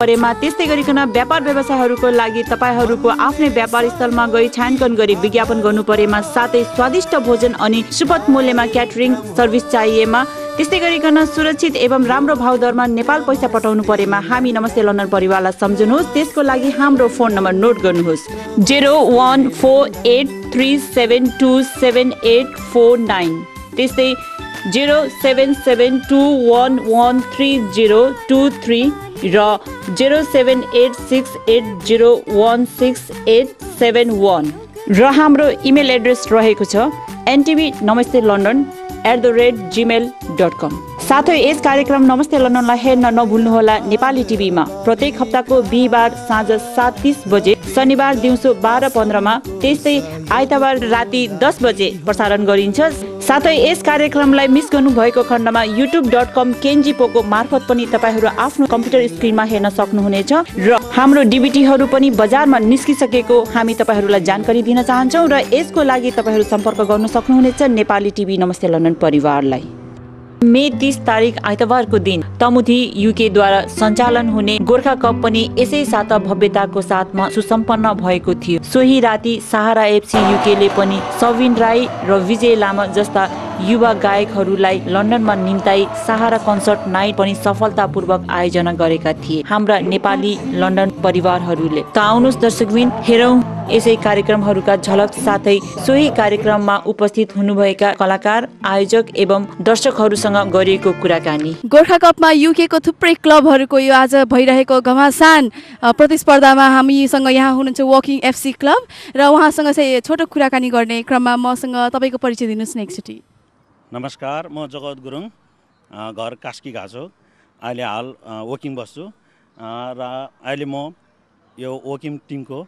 परेमा त्यस्तै गरिकन व्यापार व्यवसायहरूको लागि तपाईहरूको आफ्नै व्यापार स्थलमा गई छानकन गरी विज्ञापन गर्नु परेमा साथै स्वादिष्ट भोजन अनि सुपथ मूल्यमा क्याटरिङ सर्भिस चाहिएमा त्यस्तै गरिकन सुरक्षित एवं राम्रो भाव दरमा नेपाल पैसा पठाउनु परेमा हामी नमस्ते लन्डन परिवारलाई सम्झनुहोस्। त्यसको लागि हाम्रो फोन नम्बर नोट गर्नुहोस् 014837278849 त्यस्तै 0772113023 र 0786801681 र हाम्रो इमेल एड्रेस रहेको छ ntvnamaste.london@gmail.com। साथै यस कार्यक्रम नमस्ते लन्डनलाई हेर्न नभुल्नुहोला नेपाली टिभीमा प्रत्येक हप्ताको बिहीबार साँझ 7:30 बजे, शनिबार दिउँसो 12:15 त्यस्तै आइतबार राति 10 बजे प्रसारण गरिन्छ। साथै यस कार्यक्रमलाई मिस गर्नु भएको खण्डमा youtube.com केन्जी पोको मार्फत पनि तपाईहरू आफ्नो कम्प्युटर स्क्रिनमा हेर्न सक्नुहुनेछ र हाम्रो डिभिडीहरू पनि बजारमा निस्किसकेको हामी तपाईहरूलाई जानकारी दिन चाहन्छौँ र यसको लागि तपाईहरू सम्पर्क गर्न सक्नुहुनेछ नेपाली टिभी नमस्ते लन्डन परिवारलाई। मे 30 तारिक आइतबारको दिन तमुथी युकेद्वारा सञ्चालन हुने गोर्खा कप पनि यसै साता भव्यताको साथमा सुसम्पन्न भएको थियो। सोही राति सहारा एफसी युकेले पनि सविन राई र विजय लामा जस्ता युवा गायकहरूलाई लन्डनमा निम्ताई सहारा कन्सर्ट नाइट पनि सफलतापूर्वक आयोजना गरेका थिए हाम्रा नेपाली लन्डन परिवारहरूले। त आउनुहोस् दर्शकबिन हेरौँ यसै कार्यक्रमहरूका झलक साथै सोही कार्यक्रममा उपस्थित हुनुभएका कलाकार, आयोजक एवं दर्शकहरूसँग गरिएको कुराकानी। गोर्खा कपमा युकेको थुप्रै क्लबहरूको यो आज भइरहेको घमासान प्रतिस्पर्धामा हामीसँग यहाँ हुनुहुन्छ वकिङ एफसी क्लब र उहाँसँग चाहिँ छोटो कुराकानी गर्ने क्रममा मसँग तपाईँको परिचय दिनुहोस् न एकचोटि। नमस्कार, म जगत गुरुङ, घर कास्की घाँसो, अहिले हाल वकिङ बस्छु र अहिले म यो वकिङ टिमको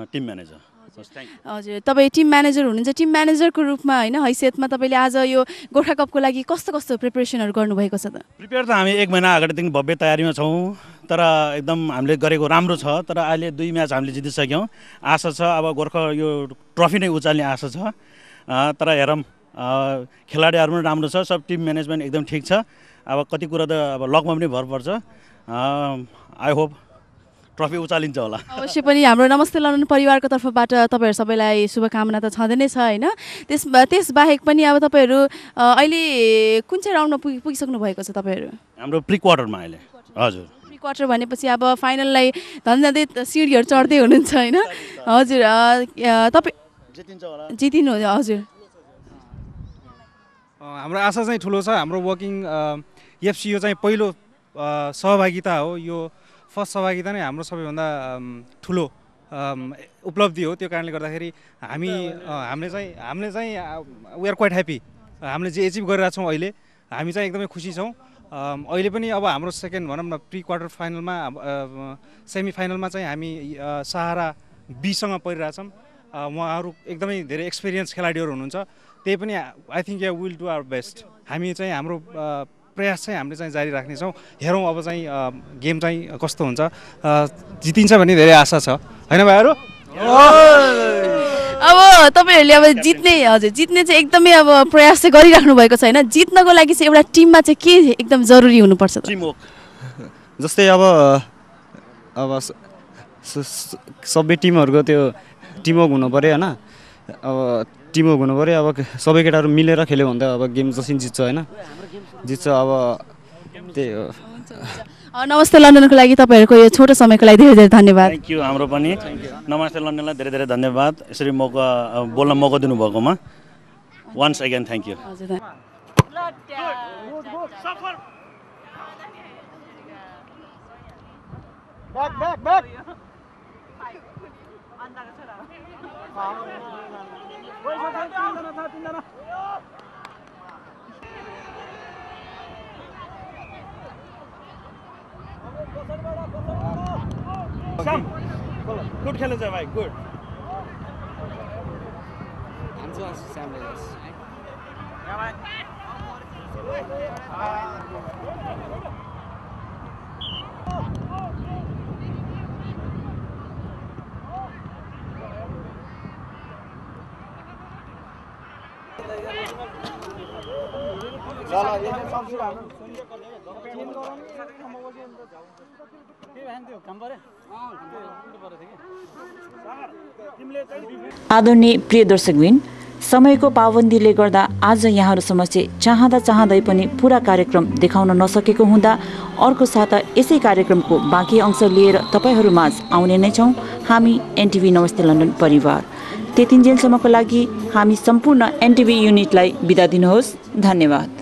टिम म्यानेजर। हजुर, तपाईँ टिम म्यानेजर हुनुहुन्छ। टिम म्यानेजरको रूपमा होइन हैसियतमा तपाईँले आज यो गोर्खा कपको लागि कस्तो कस्तो प्रिपरेसनहरू गर्नुभएको छ त? प्रिपेयर त हामी 1 महिना अगाडिदेखि भव्य तयारीमा छौँ, तर एकदम हामीले गरेको राम्रो छ। तर अहिले 2 म्याच हामीले जितिसक्यौँ। आशा छ अब गोर्खा यो ट्रफी नै उचाल्ने आशा छ। तर हेरौँ, खेलाडीहरू पनि राम्रो छ, सब टिम म्यानेजमेन्ट एकदम ठिक छ। अब कति कुरा त अब लकमा पनि भर पर्छ। आई होप ट्रफी उचालिन्छ होला। अवश्य पनि हाम्रो नमस्ते लन्डन परिवारको तर्फबाट तपाईँहरू सबैलाई शुभकामना त छँदै नै छ होइन। त्यसबाहेक पनि अब तपाईँहरू अहिले कुन चाहिँ राउन्डमा पुगिसक्नु भएको छ तपाईँहरू? हाम्रो प्री क्वार्टरमा अहिले। हजुर, प्री क्वार्टर भनेपछि अब फाइनललाई झन्झन्डै सिँढीहरू चढ्दै हुनुहुन्छ होइन? हजुर, तपाईँ जितिनु हजुर। हाम्रो आशा चाहिँ ठुलो छ। हाम्रो वकिङ एफसी यो चाहिँ पहिलो सहभागिता हो। यो फर्स्ट सहभागिता नै हाम्रो सबैभन्दा ठुलो उपलब्धि हो। त्यो कारणले गर्दाखेरि हामीले चाहिँ वी आर क्वाइट ह्याप्पी। हामीले जे एचिभ गरिरहेको छौँ अहिले, हामी चाहिँ एकदमै खुसी छौँ। अहिले पनि अब हाम्रो सेकेन्ड भनौँ न प्री क्वार्टर फाइनलमा सेमी फाइनलमा चाहिँ हामी सहारा बीसँग परिरहेछौँ। उहाँहरू एकदमै धेरै एक्सपिरियन्स खेलाडीहरू हुनुहुन्छ। त्यही पनि I think will do our best. हामी चाहिँ हाम्रो प्रयास चाहिँ हामीले चाहिँ जारी राख्नेछौँ। हेरौँ अब चाहिँ गेम चाहिँ कस्तो हुन्छ। जितिन्छ भन्ने धेरै आशा छ होइन भाइहरू? अब तपाईँहरूले अब जित्ने चाहिँ एकदमै अब प्रयास चाहिँ गरिराख्नु भएको छ होइन? जित्नको लागि चाहिँ एउटा टिममा चाहिँ के एकदम जरुरी हुनुपर्छ त? टिमवर्क। जस्तै अब सबै टिमहरूको त्यो टिमवर्क हुनु पऱ्यो होइन? अब टिमवर्क हुनु पऱ्यो। अब सबै केटाहरू मिलेर खेल्यो भने त अब गेम जसरी जित्छ होइन? जित्छ अब त्यही हो। नमस्ते लन्डनको लागि तपाईँहरूको यो छोटो समयको लागि धेरै धेरै धन्यवाद। Thank you. हाम्रो पनि नमस्ते लन्डनलाई धेरै धेरै धन्यवाद यसरी बोल्न मौका दिनुभएकोमा। Once again thank you. Good खेलेछ भाइ, गुड। चला आदरणीय प्रिय दर्शकबिन, समयको पाबन्दीले गर्दा आज यहाँहरू समक्ष चाहँदै पनि पुरा कार्यक्रम देखाउन नसकेको हुँदा अर्को साता यसै कार्यक्रमको बाँकी अंश लिएर तपाईहरू माझ आउने नै छौँ हामी एनटिभी नमस्ते लन्डन परिवार। त्यतिन्जेलसम्मको लागि हामी सम्पूर्ण एनटिभी युनिटलाई बिदा दिनुहोस्। धन्यवाद।